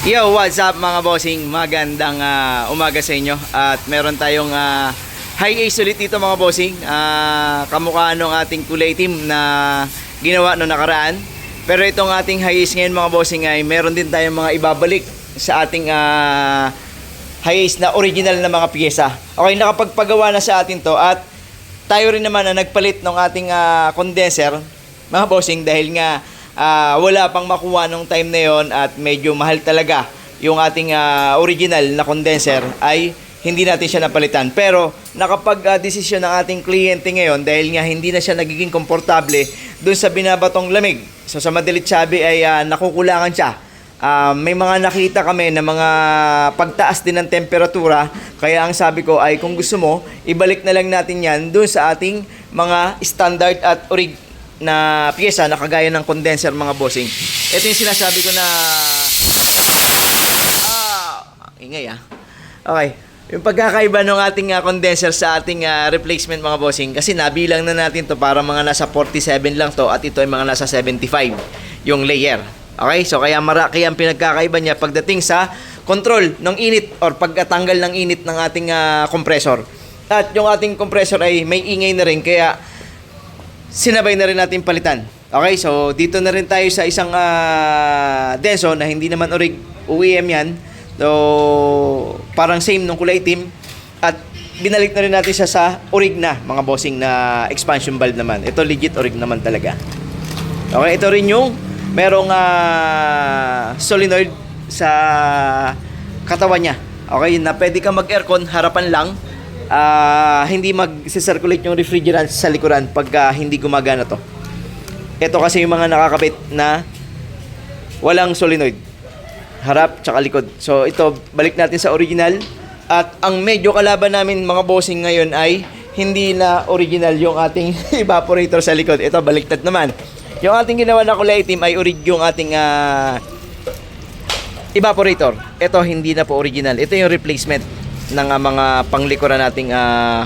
Yo, what's up mga bossing? Magandang umaga sa inyo. At meron tayong high ace ulit dito mga bossing. Kamukha nung ating kulay team na ginawa no nakaraan. Pero itong ating high ace ngayon mga bossing ay meron din tayong mga ibabalik sa ating high ace na original na mga piyesa. Okay, nakapagpagawa na sa atin to at tayo rin naman na nagpalit ng ating condenser mga bossing dahil nga wala pang makuha nung time na yon at medyo mahal talaga yung ating original na condenser ay hindi natin siya napalitan. Pero nakapag-desisyon ng ating kliyente ngayon dahil nga hindi na siya nagiging komportable dun sa binabatong lamig. So sa madalit sabi ay nakukulangan siya. May mga nakita kami na mga pagtaas din ng temperatura, kaya ang sabi ko ay kung gusto mo, ibalik na lang natin yan dun sa ating mga standard at na piyesa na kagaya ng condenser mga bossing. Ito yung sinasabi ko na ingay okay, yung pagkakaiba ng ating condenser sa ating replacement mga bossing, kasi nabilang na natin to para mga nasa 47 lang to at ito ay mga nasa 75 yung layer. Okay, so kaya maraki ang pinagkakaiba niya pagdating sa control ng init or pagkatanggal ng init ng ating compressor. At yung ating compressor ay may ingay na rin, kaya sinabay na rin natin palitan. Okay, so dito na rin tayo sa isang Denso na hindi naman OEM yan. So parang same nung kulay team. At binalik na rin natin siya sa orig na mga bossing na expansion valve naman. Ito legit orig naman talaga. Okay, ito rin yung merong solenoid sa katawan niya. Okay, na pwede ka mag-aircon harapan lang. Hindi mag-circulate yung refrigerant sa likuran pag hindi gumagana to. Ito kasi yung mga nakakabit na walang solenoid, harap tsaka likod. So ito, balik natin sa original. At ang medyo kalaban namin mga bossing ngayon ay hindi na original yung ating evaporator sa likod. Ito, baliktad naman. Yung ating ginawa na kulay team ay yung ating evaporator. Ito hindi na po original. Ito yung replacement ng mga panglikuran nating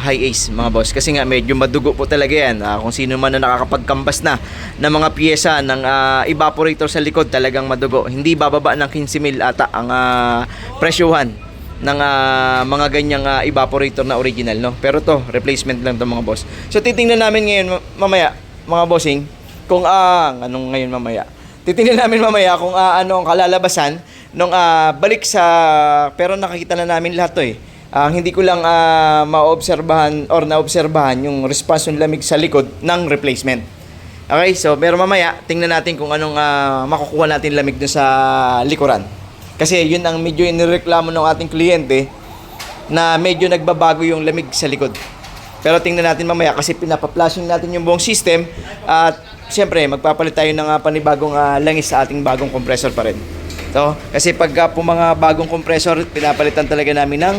high ace mga boss, kasi nga medyo madugo po talaga yan. Kung sino man na nakakapagkambas na ng mga piyesa ng evaporator sa likod, talagang madugo. Hindi bababa ng 15,000 ata ang presyuhan ng mga ganyang evaporator na original, no? Pero to replacement lang to mga boss. So titingnan namin ngayon mamaya mga bossing kung anong ngayon mamaya. Titingnan namin mamaya kung ano ang kalalabasan nung balik sa, pero nakikita na namin lahat to hindi ko lang maobserbahan or naobserbahan yung response ng lamig sa likod ng replacement. Okay, so pero mamaya tingnan natin kung anong makukuha natin lamig dun sa likuran. Kasi yun ang medyo inireklamo ng ating kliyente na medyo nagbabago yung lamig sa likod. Pero tingnan natin mamaya kasi pinapa-flashing natin yung buong system at siyempre magpapalit tayo ng panibagong langis sa ating bagong compressor pa rin. So, kasi pagka po mga bagong compressor, pinapalitan talaga namin ng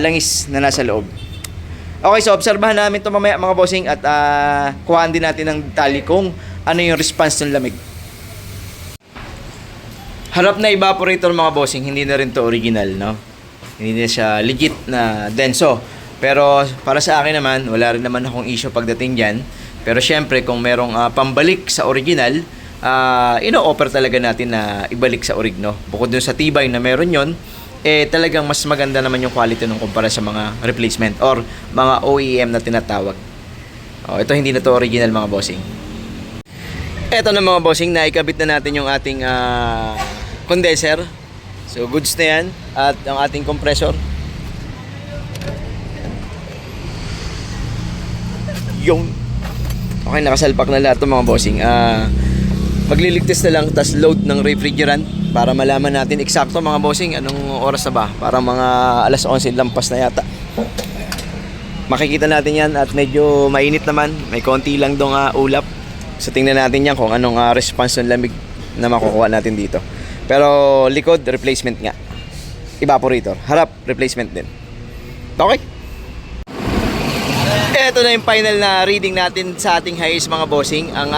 langis na nasa loob. Okay, so obserbahan namin ito mamaya mga bossing at kuhaan din natin ng detalye kung ano yung response ng lamig. Harap na evaporator mga bossing, hindi na rin to original, no? Hindi na siya legit na Denso. Pero para sa akin naman, wala rin naman akong issue pagdating dyan. Pero syempre, kung merong pambalik sa original, ino-offer talaga natin na ibalik sa orig, no? Bukod dun sa tibay na meron yon, talagang mas maganda naman yung quality nung kumpara sa mga replacement or mga OEM na tinatawag. Ito hindi na to original mga bossing. Ito na mga bossing, naikabit na natin yung ating condenser. So goods na yan. At ang ating compressor. Yung okay, nakasalpak na lahat ito mga bossing. Magliligtas na lang tas load ng refrigerant para malaman natin eksakto mga bossing anong oras na ba. Para mga alas 11 lampas na yata. Makikita natin yan at medyo mainit naman. May konti lang dong ulap. So tingnan natin yan kung anong response ng lamig na makukuha natin dito. Pero likod, replacement nga. Evaporator. Harap, replacement din. Okay. Ito na yung final na reading natin sa ating high ace mga bossing. Ang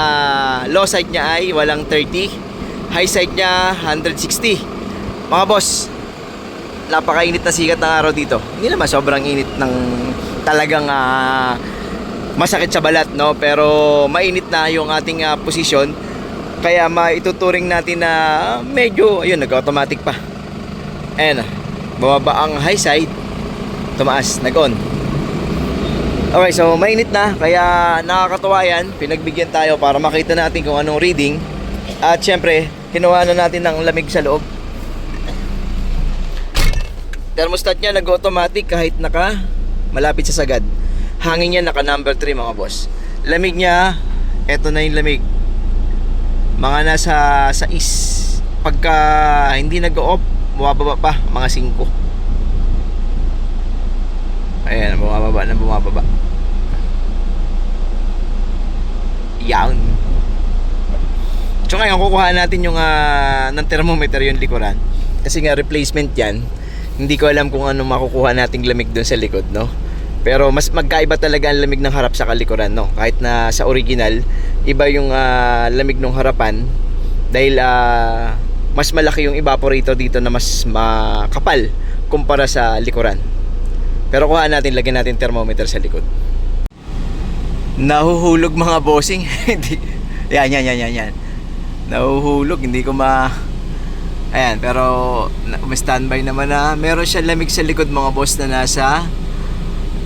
low side niya ay walang 30, high side niya 160. Mga boss, napakainit na sikat ng araw dito. Hindi naman sobrang init ng talagang masakit sa balat, no? Pero mainit na yung ating posisyon. Kaya maituturing natin na medyo, ayun, nag-automatic pa. Ayan, bumaba ang high side, tumaas, nag-on. Okay, so mainit na, kaya nakakatuwa yan. Pinagbigyan tayo para makita natin kung anong reading. At syempre, kinuha na natin ng lamig sa loob. Thermostat niya nag-automatic kahit naka malapit sa sagad. Hangin niya naka number 3 mga boss. Lamig niya, eto na yung lamig. Mga nasa 6. Pagka hindi nag-off, bumababa pa, mga 5. Ayan, bumababa. Yan. So ngayon, kukuha natin yung ng thermometer yung likuran. Kasi nga replacement yan. Hindi ko alam kung ano makukuha nating lamig doon sa likod, no? Pero mas magkaiba talaga ang lamig ng harap sa kalikuran, no? Kahit na sa original, iba yung lamig ng harapan. Dahil mas malaki yung evaporator dito na mas makapal kumpara sa likuran. Pero kuha natin, lagyan natin thermometer sa likod. Nahuhulog mga bossing. yan. Nahuhulog, hindi ko Ayan, pero may standby naman na. Meron siya lamig sa likod mga boss na nasa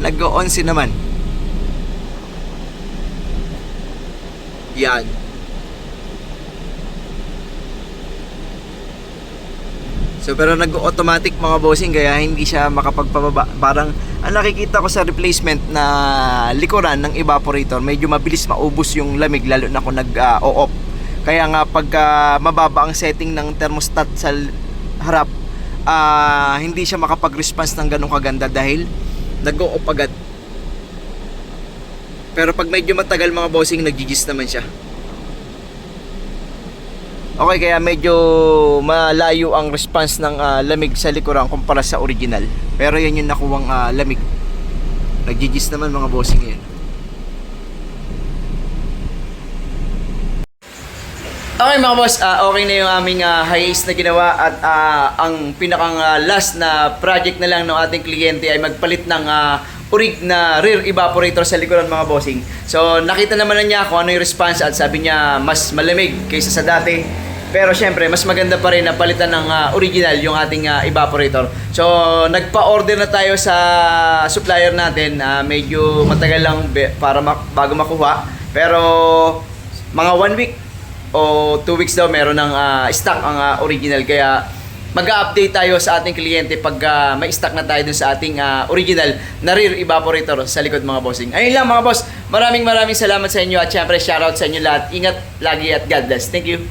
nag-11 naman. Yan. So pero nag-automatic mga bossing, kaya hindi siya makapagpababa. Parang ang nakikita ko sa replacement na likuran ng evaporator, medyo mabilis maubos yung lamig lalo na kung nag-o-off. Kaya nga pagka mababa ang setting ng thermostat sa harap, hindi siya makapag-response ng ganun kaganda dahil nag-o-off agad. Pero pag medyo matagal mga bossing, nag-gigis naman siya. Okay, kaya medyo malayo ang response ng lamig sa likuran kumpara sa original. Pero yan yung nakuwang lamig. Nag-gigis naman mga bossing yan. Okay mga boss, okay na yung aming high ace na ginawa. At ang pinakang last na project na lang ng ating kliyente ay magpalit ng urig na rear evaporator sa likuran mga bossing. So nakita naman na niya kung ano yung response at sabi niya mas malamig kaysa sa dati. Pero syempre, mas maganda pa rin na palitan ng original yung ating evaporator. So, nagpa-order na tayo sa supplier natin. Medyo matagal lang para bago makuha. Pero, mga 1 week o 2 weeks daw meron ng stock ang original. Kaya, mag-update tayo sa ating kliyente pag may stock na tayo dun sa ating original na rear evaporator sa likod mga bossing. Ayun lang mga boss. Maraming salamat sa inyo at syempre shoutout sa inyo lahat. Ingat lagi at God bless. Thank you.